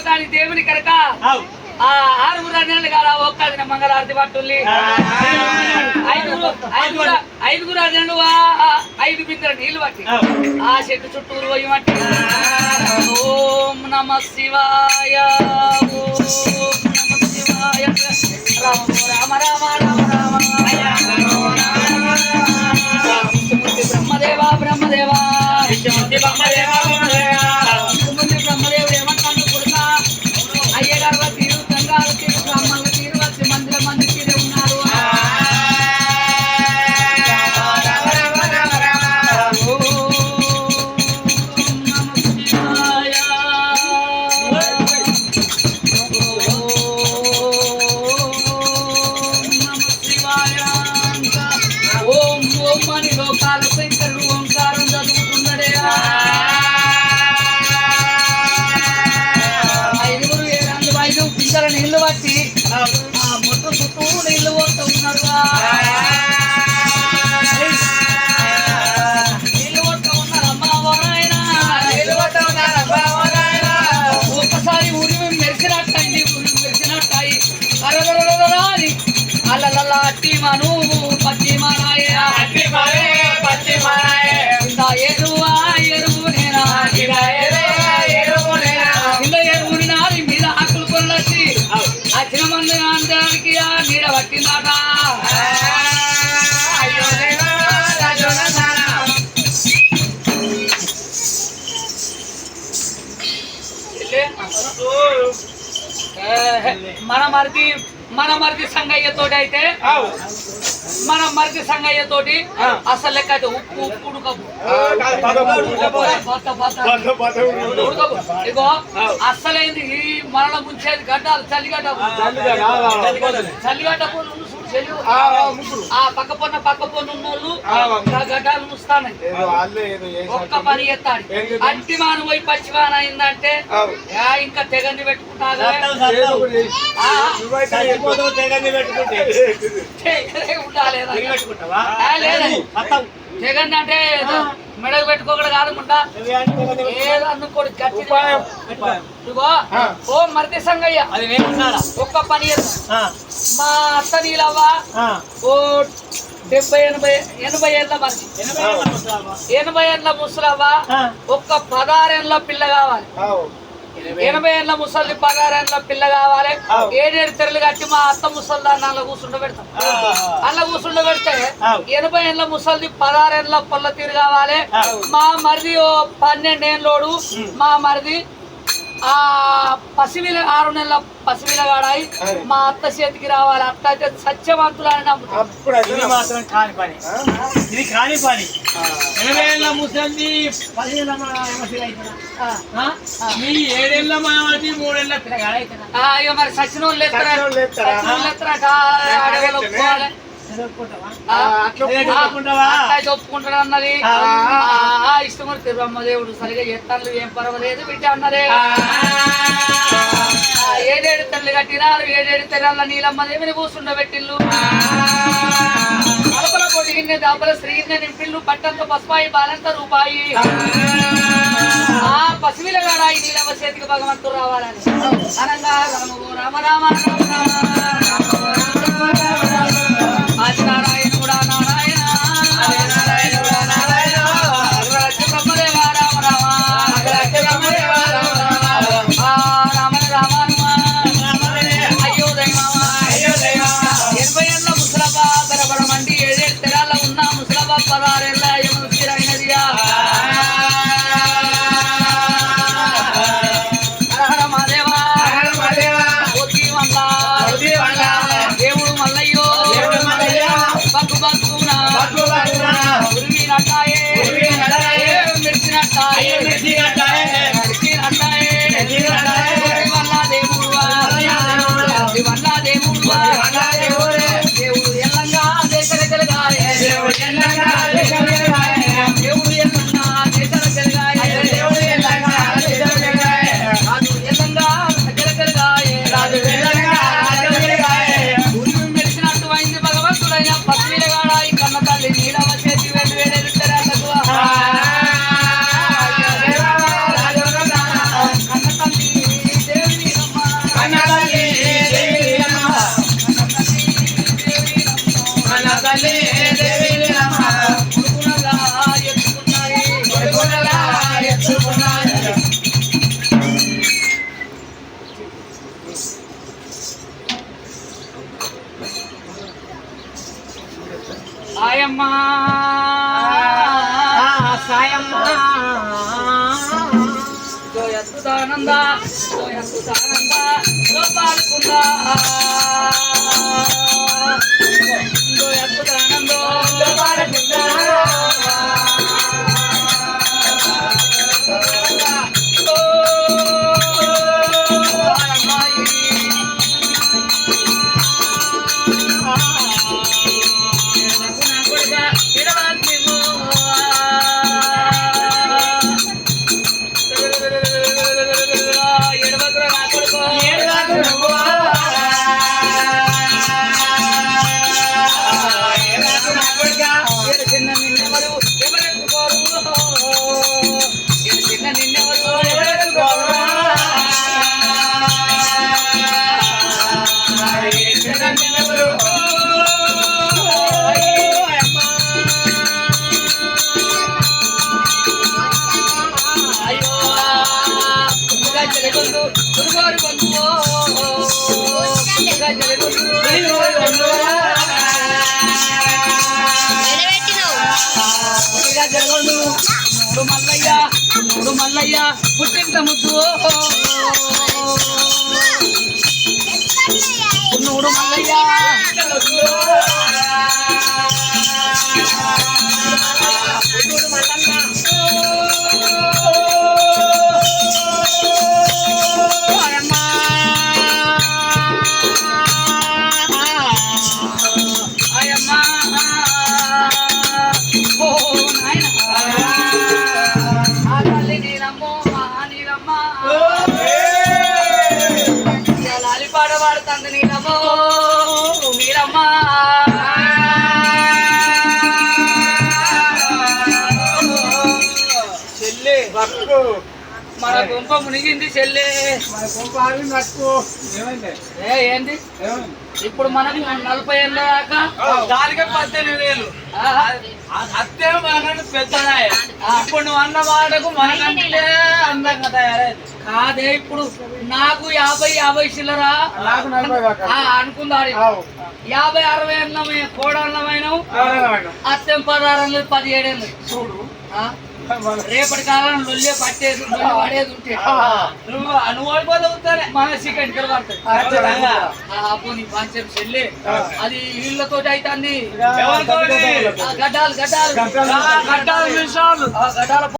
దాని దేవుని కనుక ఆ 6 నెలలు కాదా ఒక్కదిన మంగళారతి పట్టుల్లి 5 నెలలు 5 బిందెల నీళ్లు పట్టి ఆ చెట్టు చుట్టూరు పోయి మట్టి ఓం నమ శివాయ ఓం నమ శివాయ రామ రామ రామ రామ బ్రహ్మదేవా బ్రహ్మదేవా బ్రహ్మదేవుడు ఏమంటాడు కొడుక అయ్యగారు తీరు గంగారు తీరు బ్రహ్మలు తీరు వచ్చి మంది తీరు ఉన్నారు ఓం ఓం అని లోకాల శంకరుడు ఓంకారం చదువుతున్నాడే 5 బిందెల నీళ్లు పట్టి మొత్తం చుట్టూ నీళ్లు పోతూ ఉన్నారు నీళ్లు పోతూ ఉన్నారు ఒక్కసారి ఊరి మెరిసినట్టయింది మెరిసినట్టాయి అరగరని అల్లల్ల అట్టి మను పచ్చి మారాయ ఎరువా ఎరువు నేనా ఎరువుని నాది మీద ఆకులు కొనొచ్చి వచ్చిన మంది అందరికి నీడ పట్టిందాట మన మరిది సంగయ్య తోటి అయితే మన మరిది సంగయ్య తోటి అసలు లెక్క అయితే ఉప్పు ఉడకపు ఇగో అస్సలైంది ఈ మరణ ముంచేది గడ్డాలు చలిగడ్డ ఆ పక్క పొన్న ఉన్నోళ్ళు గడ్డాలు ముస్తాయి ఒక్క పని ఎత్తాడు అట్టి మాను పోయి పచ్చివాన అయిందంటే ఇంకా తెగండి పెట్టుకుంటా తెగండి అంటే మెడకు పెట్టుకోకూడదు కాదనుకుంటా ఏదో అనుకోడు గట్టి ఇగో ఓ మరిది సంగయ్య ఒక్క పని మా అత్త నీలవ్వ ఓ 70-80 ఏళ్ళ మనిషి 80 ఏళ్ళ ముసలవ్వ ఒక్క 16 ఏళ్ళ పిల్ల కావాలి 80 ఏళ్ళ ముసలి 16 ఏళ్ళ పిల్ల కావాలి 7 తెరలు కట్టి మా అత్త ముసలి దాన్ని అలా కూర్చుండబెడతాం అలా కూర్చుండబెడితే 80 ఏళ్ళ ముసలిది 16 ఏళ్ళ పొల్ల తీరు కావాలి మా మరిది 12 ఏళ్ళోడు మా మరిది ఆ పసివిల 6 నెలల పసివిల గాడాయి మా అత్త చేతికి రావాలి అత్త అయితే సత్యవంతులని నమ్ముతాడు మాత్రం కాని పని ఇది కాని పని 80 ఏళ్ళ ముసలి 10 ఏళ్ళ మీ 7 ఏళ్ళ మాది 3 ఏళ్ళ పిల్లగాడైతే ఇక మరి సచిన వాళ్ళు ఒప్పుకుంటాడు అన్నది ఇష్టం కూడా బ్రహ్మదేవుడు సరిగా ఎత్తాలు ఏం పర్వాలేదు బిడ్డ అన్నదే 7 తల్లి కట్టినారు 7 తెరల నీలమ్మదేవిని కూర్చుండబెట్టిల్లు అలపల పొడిగిన్నె దాపల శ్రీగిన్నె నింపిల్లు పట్టంతో పసుపాయి బాలంత రూపాయి ఆ పసివిలగాడాయి నీలమ్మ చేతికి భగవంతుడు రావాలని అనంగా రామ రామ ఆదినారాయణుడా నారాయణ బ్రహ్మదేవా రామ రామ రామ రామ అయ్యో దైవమా 80 ఏళ్ళ ముసలబ్బా బరబరమండి 7 తెరాల ఉన్న ముసలబ్బా 16 ఏళ్ళ అయినదిగా సాయమ్మా సాయమ్మా జోయత్తుదానంద జోయత్తుదానంద జోపాలుకుందా జోయత్తుదానంద జోపాలుకుందా మల్లయ్య పుట్టింట ముద్దు నూడు మల్లయ్య లాలిపాట పాడుతుంది నీలమ్మో నీలమ్మా చెల్లె మన గుంప మునిగింది చెల్లె ఏంది ఇప్పుడు మనకు 40 ఏళ్ళ దాకా దానికే 18,000 అత్తే మనకంటే పెద్దనాయ ఇప్పుడు నువ్వు అన్న మాటకు మనకంటే అందంగా తయారైంది కాదే ఇప్పుడు నాకు 50 చిల్లరా అనుకుందారు 50-60 ఏళ్ళ కోడళ్ళమైన అత్తం 16 17 ఏళ్ళు చూడు రేపటి కాలం లొల్లే పట్టేది పడేది ఉంటే నువ్వు ఓడిపోతావుతానే మన చికెన్ పడుతుంది పోనీ పంచం చెల్లి అది వీళ్ళతో అయితే అన్ని గడ్డాలు గడ్డాలు